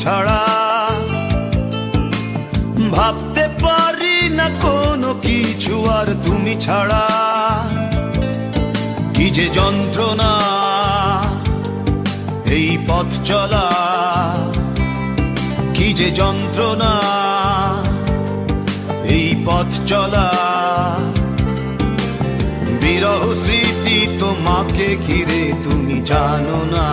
ছাড়া। ভাবতে পারি না কোনো কিছু আর তুমি ছাড়া। কি যে যন্ত্রণা এই পথ চলা, কি যে যন্ত্রণা এই পথ চলা। বিরহ স্মৃতি তোমাকে ঘিরে তুমি জানো না।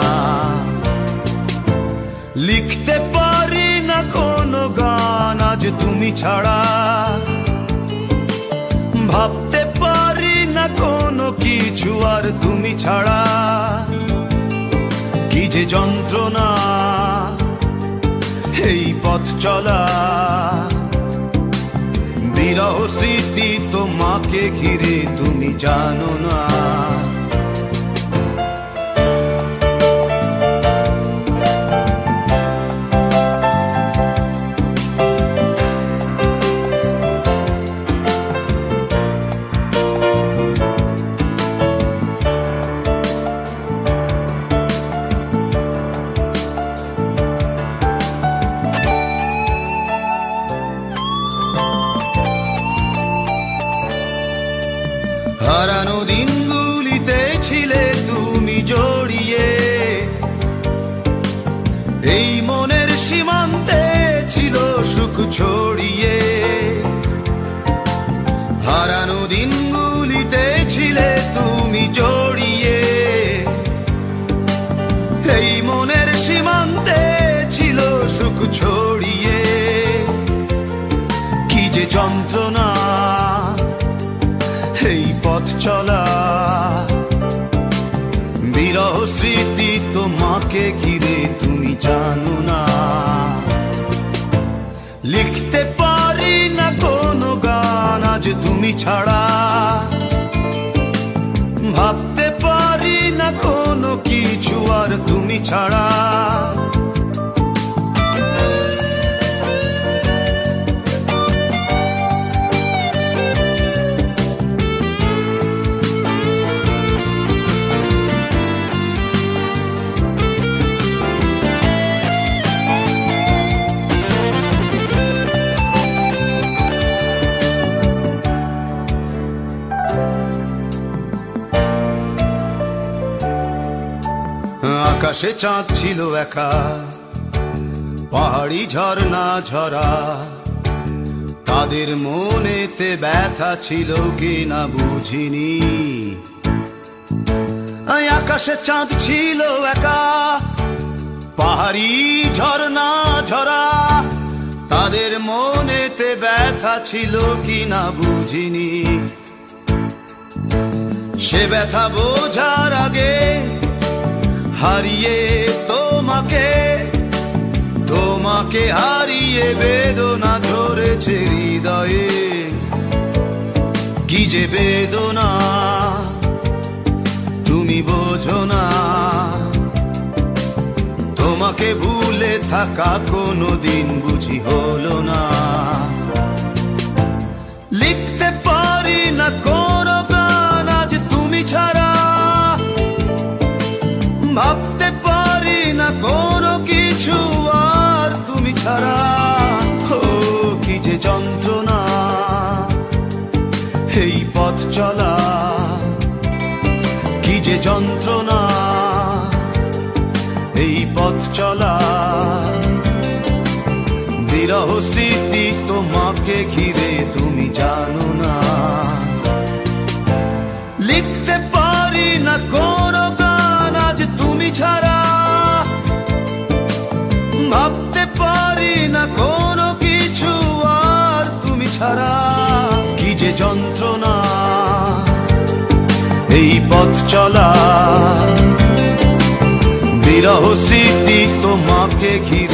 লিখতে পারি না কোনো গান আজ তুমি ছাড়া। ভাবতে পারি না কোনো কিছু আর তুমি ছাড়া। কি যে যন্ত্রণা এই পথ চলা। বিরহ স্মৃতি তোমাকে ঘিরে তুমি জানো না। হারানো দিনগুলিতে ছিলে তুমি জড়িয়ে। এই মনের সীমান্তে ছিল সুখ ছড়িয়ে। হারানো দিনগুলিতে ছিলে তুমি জড়িয়ে। এই মনের সীমান্তে ছিল সুখ ছড়িয়ে। কি যে যন্ত্রণা এই পথ চলা। বিরহ স্মৃতি তোমাকে ঘিরে তুমি জানো না। লিখতে পারি না কোনো গান আজ তুমি ছাড়া। ভাবতে পারি না কোনো কিছু আর তুমি ছাড়া। আকাশে চাঁদ ছিল একা, পাহাড়ি ঝর্ণা ঝরা। তাদের মনেতে ব্যথা ছিল কি না বুঝিনি। আকাশে চাঁদ ছিল একা, পাহাড়ি ঝর্ণা ঝরা। তাদের মনেতে ব্যথা ছিল কি না বুঝিনি। সে ব্যথা বোঝার আগে হারিয়ে তোমাকে, তোমাকে হারিয়ে বেদনা ধরেছে হৃদয়ে। কি যে বেদনা তুমি বোঝো না। তোমাকে ভুলে থাকা কোনো দিন বুঝি হলো না। লিখতে পারি না কোনো গান আজ তুমি ছাড়া। ভাবতে পারি না কোনো কিছু আর তুমি ছাড়া। ও কি যে যন্ত্রণা এই পথ চলা। কি যে যন্ত্রণা এই পথ চলা। বিরহ স্মৃতি তোমাকে ঘিরে তুমি জানো না। লিখতে পারি না কোনো গান আজ তুমি ছাড়া। ভাবতে পারি না কোনো কিছু আর তুমি ছাড়া। কি যে যন্ত্রণা এই পথ চলা। বিরহ স্মৃতি তোমাকে ঘিরে